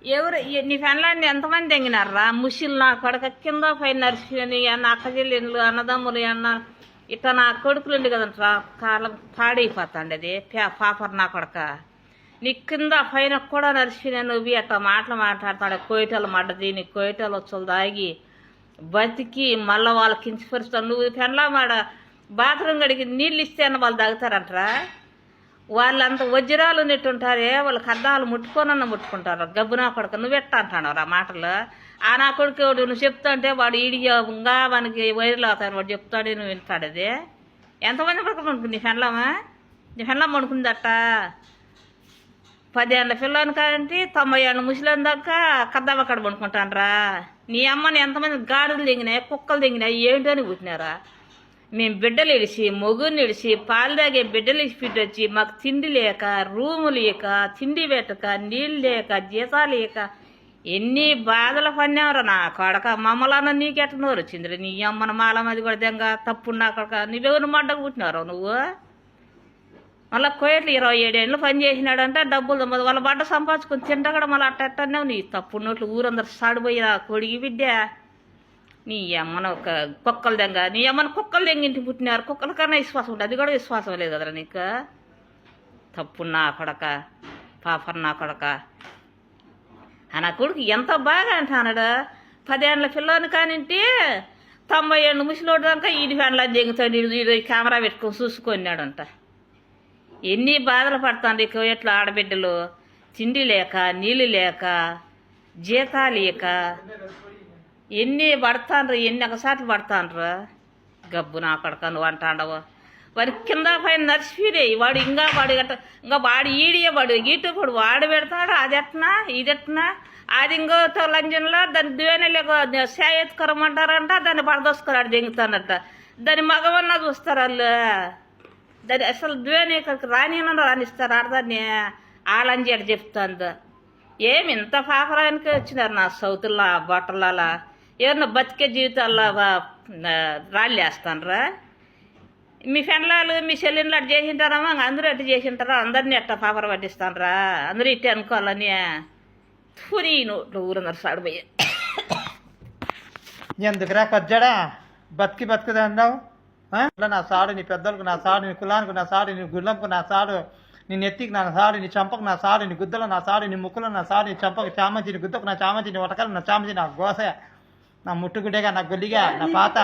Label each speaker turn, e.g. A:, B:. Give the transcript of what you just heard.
A: ఎవరు నీ ఫ్యాన్లన్నీ ఎంతమంది తెంగినారా ముషిలు నా కొడక కింద పైన నడిచిపోయి అన్న అక్క చెల్లెళ్ళు అన్నదమ్ములు అన్న ఇట్లా నా కొడుకులు ఉండి కదంట్రా కాలం పాడైపోతాండి అది పాపర్ నా కొడక నీ కింద పైన కూడా నడిచిపోయినా నువ్వు అట్లా మాట్లాడుతాడు కోయిటలు మడ్డది నీ కోయిటలు వచ్చలు దాగి బతికి మళ్ళీ వాళ్ళకి కించిపరుస్తావు నువ్వు పెండ్లా మాడ బాత్రూమ్ గడికి నీళ్ళు ఇస్తే అన్న వాళ్ళు తాగుతారంటరా వాళ్ళంత వజ్రాలు నెట్టుంటారే వాళ్ళకి అద్దాలు ముట్టుకుంటారు గబ్బునా కొడుకు నువ్వెట్టా అంటాడు ఆ మాటలు ఆ నా కొడుకు నువ్వు చెప్తా అంటే వాడు ఈడిగా మనకి వైర్లు అవుతాను వాడు చెప్తాడే నువ్వు వింటాడు అది ఎంతమంది పడుకుంటుంది నీ పెండ్లామా నీ పెండ్లం పడుకుందట 10 ఏళ్ళ పిల్లని కాదంటే 90 ఏళ్ళ ముసలిని దాకా కద్దాం అక్కడ పడుకుంటానరా నీ అమ్మని ఎంతమంది గాడులు దిగినాయి కుక్కలు దిగినాయి ఏంటో అని పుట్టినారా మేము బిడ్డలు ఇడిచి మొగుని ఇడిచి పాలు తాగే బిడ్డలు ఇడిచి వచ్చి మాకు తిండి లేక రూము లేక తిండి పెట్టక నీళ్ళు లేక జీతాలు లేక ఎన్ని బాధలు పడినావురా నా కొడక మమ్మల్ని నీకెట్ట నోరు వచ్చిందిరా నీ అమ్మన మాలమది కూడా దెంగ తప్పున్నా కొడక నువ్వెవరు మడ్డకు పుట్టినారు నువ్వు మళ్ళీ కోయట్లు 27 ఏళ్ళు పని చేసినాడంటే డబ్బులు వాళ్ళ బడ్డ సంపాదించుకొని తింటా కూడా మళ్ళీ అట్టన్నావు నీ తప్పుడు నోట్లు ఊరందరూ సాడిపోయిరా కొడిగి బిడ్డ నీ అమ్మను ఒక కుక్కలు దెంగ నీ అమ్మను కుక్కలు దెంగింటి పుట్టినారు కుక్కల కన్నా విశ్వాసం ఉంటుంది అది కూడా విశ్వాసం లేదు కదరా నీకు తప్పు నా కొడక పాపర్ నా కొడక నా కొడుకు ఎంత బాగా అంటాడు 10 ఏళ్ళ పిల్లని కానింటి 90 ఏళ్ళు ముసలోడు దాకా ఈడి ఫ్యాన్లా దిగుతాడు ఈడు కెమెరా పెట్టుకొని చూసుకున్నాడంట ఎన్ని బాధలు పడతాను ఇక ఎట్లా ఆడబిడ్డలు తిండి లేక నీళ్ళు లేక జీతాలు లేక ఎన్ని పడతాండ్రు ఎన్ని ఒకసార్లు పడతాండ్రు గబ్బు నా కొడక నువ్వు అంటాండవు వాడి కింద పైన నడిచిపోయి వాడు ఇంకా వాడు ఈడియే వాడు గీటుకుడు వాడు పెడతాడు అది ఎట్నా ఇది ఎట్నా అది ఇంకో లంజన్లో దాని దువేనే లేక సేయెత్తుకోరమంటారంట దాన్ని పడదోసుకురాడు దింగుతానంట దాని మగవన్నా చూస్తారు వాళ్ళు దాన్ని అసలు దువేనే రానియన రానిస్తారు ఆడదాన్ని ఆలంజి అటు చెప్తాంది ఏమి ఇంత పాపరానికి వచ్చినారు నా సౌతుల్లో బట్టలలో ఎవరన్నా బతికే జీవితాల్లో రాళ్ళేస్తానరా మీ ఫ్రెండ్లాలు మీ చెల్లెళ్ళు అటు చేసింటారమ్మా అందరూ అటు చేసింటారా అందరినీ ఎట్టా పాపర పట్టిస్తానరా అందరూ ఇట్టే అనుకోవాలని తుని నోట్లు ఊరందరూ సాడిపోయా
B: ఎందుకురా కొజ్జడా బతికిదా అన్నావు నా సాడు నీ పెద్దలకు నా సాడు నీ కులానికి నా సాడు నీ గుళ్ళంకు నా సాడు నీ నెత్తికి నా సాడు నీ చంపకు నా సాడు నీ గుద్దలో నా సాడు నీ ముక్కులో నా సాడు నీ చంపకు చామంచి నీ గుద్దకు నా చామంచి నీ వటకలు నా చామంచి నా గోస నా ముట్టుగుడ్డేగా నా గొల్లిగా నా పాత